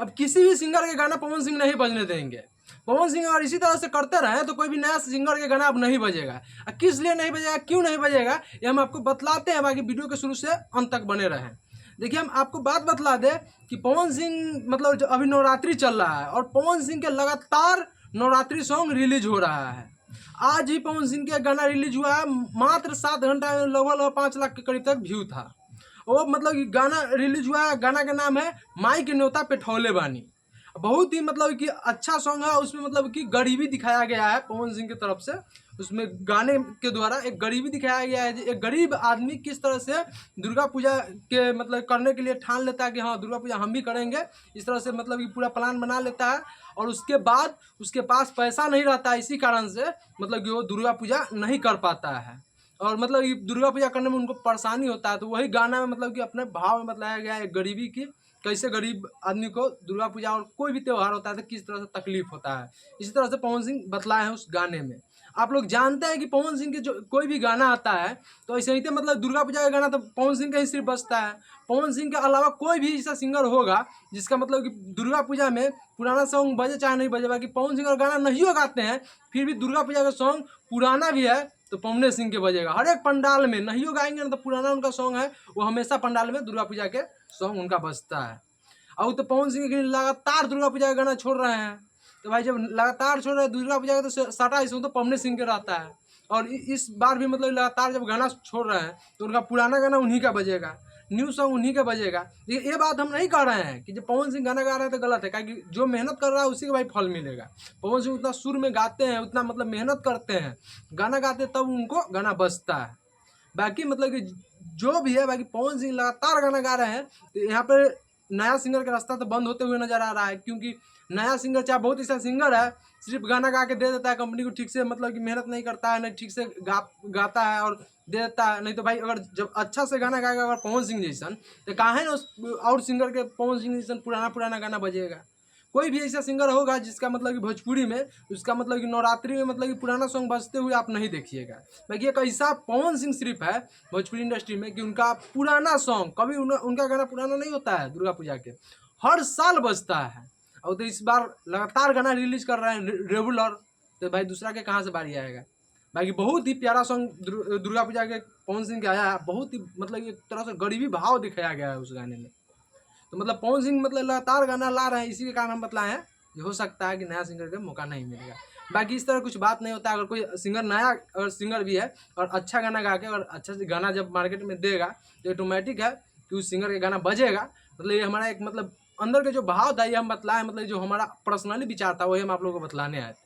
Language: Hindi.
अब किसी भी सिंगर के गाना पवन सिंह नहीं बजने देंगे। पवन सिंह अगर इसी तरह से करते रहे तो कोई भी नया सिंगर के गाना अब नहीं बजेगा। किस लिए नहीं बजेगा, क्यों नहीं बजेगा, ये हम आपको बतलाते हैं। बाकी वीडियो के शुरू से अंत तक बने रहें। देखिए, हम आपको बात बतला दें कि पवन सिंह मतलब अभी नवरात्रि चल रहा है और पवन सिंह के लगातार नवरात्रि सॉन्ग रिलीज हो रहा है। आज ही पवन सिंह का गाना रिलीज हुआ है, मात्र 7 घंटा में लगभग 5 लाख के करीब तक व्यू था। वो मतलब कि गाना रिलीज हुआ है, गाना का नाम है माई के न्योता पे ठौले बानी। बहुत ही मतलब कि अच्छा सॉन्ग है। उसमें मतलब कि गरीबी दिखाया गया है पवन सिंह की तरफ से। उसमें गाने के द्वारा एक गरीबी दिखाया गया है, एक गरीब आदमी किस तरह से दुर्गा पूजा के मतलब करने के लिए ठान लेता है कि हाँ दुर्गा पूजा हम भी करेंगे। इस तरह से मतलब कि पूरा प्लान बना लेता है और उसके बाद उसके पास पैसा नहीं रहता है, इसी कारण से मतलब कि वो दुर्गा पूजा नहीं कर पाता है और मतलब कि दुर्गा पूजा करने में उनको परेशानी होता है। तो वही गाना में मतलब कि अपने भाव में बताया गया है गरीबी की, कैसे गरीब आदमी को दुर्गा पूजा और कोई भी त्यौहार होता है तो किस तरह से तकलीफ होता है। इसी तरह से पवन सिंह बतलाए हैं उस गाने में। आप लोग जानते हैं कि पवन सिंह के जो कोई भी गाना आता है तो ऐसे ही तो मतलब दुर्गा पूजा का गाना तो पवन सिंह का ही सिर्फ बजता है। पवन सिंह के अलावा कोई भी ऐसा सिंगर होगा जिसका मतलब कि दुर्गा पूजा में पुराना सॉन्ग बजे चाहे नहीं बजे, बाकी पवन सिंह अगर गाना नहीं गाते हैं फिर भी दुर्गा पूजा का सॉन्ग पुराना भी है तो पवन सिंह के बजेगा। हर एक पंडाल में नहीं गाएंगे ना तो पुराना उनका सॉन्ग है वो हमेशा पंडाल में दुर्गा पूजा के सॉन्ग उनका बजता है। और तो पवन सिंह के लगातार दुर्गा पूजा का गाना छोड़ रहे हैं। तो भाई जब लगातार छोड़ रहे हैं दुर्गा पूजा का तो सटा इसमें तो पवन सिंह के रहता है। और इस बार भी मतलब लगातार जब गाना छोड़ रहे हैं तो उनका पुराना गाना उन्हीं का बजेगा, न्यू सॉन्ग उन्हीं का बजेगा। लेकिन ये बात हम नहीं कह रहे हैं कि जब पवन सिंह गाना गा रहे हैं तो गलत है, क्योंकि जो मेहनत कर रहा है उसी का भाई फल मिलेगा। पवन सिंह उतना सुर में गाते हैं, उतना मतलब मेहनत करते हैं, गाना गाते तब उनको गाना बजता है। बाकी मतलब कि जो भी है, बाकी पवन सिंह लगातार गाना गा रहे हैं तो यहाँ पर नया सिंगर का रास्ता तो बंद होते हुए नजर आ रहा है। क्योंकि नया सिंगर चाहे बहुत ऐसा सिंगर है सिर्फ गाना गा के दे देता है कंपनी को, ठीक से मतलब कि मेहनत नहीं करता है, नहीं ठीक से गाता है और दे देता है। नहीं तो भाई अगर जब अच्छा से गाना गाएगा अगर पवन सिंह जैसन तो काहे ना उस और सिंगर के पवन सिंह जैसन पुराना पुराना गाना बजेगा। कोई भी ऐसा सिंगर होगा जिसका मतलब कि भोजपुरी में उसका मतलब कि नवरात्रि में मतलब कि पुराना सॉन्ग बजते हुए आप नहीं देखिएगा। बाकी एक ऐसा पवन सिंह सिर्फ है भोजपुरी इंडस्ट्री में कि उनका पुराना सॉन्ग कभी उनका गाना पुराना नहीं होता है, दुर्गा पूजा के हर साल बजता है। और तो इस बार लगातार गाना रिलीज कर रहे हैं रेगुलर, तो भाई दूसरा के कहाँ से बारी आएगा। बाकी बहुत ही प्यारा सॉन्ग दुर्गा पूजा के पवन सिंह के आया है, बहुत ही मतलब एक तरह से गरीबी भाव दिखाया गया है उस गाने में। तो मतलब पवन सिंह मतलब लगातार गाना ला रहे हैं, इसी के कारण हम बतलाए हैं कि हो सकता है कि नया सिंगर का मौका नहीं मिलेगा। बाकी इस तरह कुछ बात नहीं होता। अगर कोई सिंगर नया अगर सिंगर भी है और अच्छा गाना गा के और अच्छा से गाना जब मार्केट में देगा तो ऑटोमेटिक है कि उस सिंगर का गाना बजेगा। मतलब ये हमारा एक मतलब अंदर के जो भाव था ये हम बतलाए, मतलब जो हमारा पर्सनली विचार था वही हम आप लोगों को बतलाने आए थे।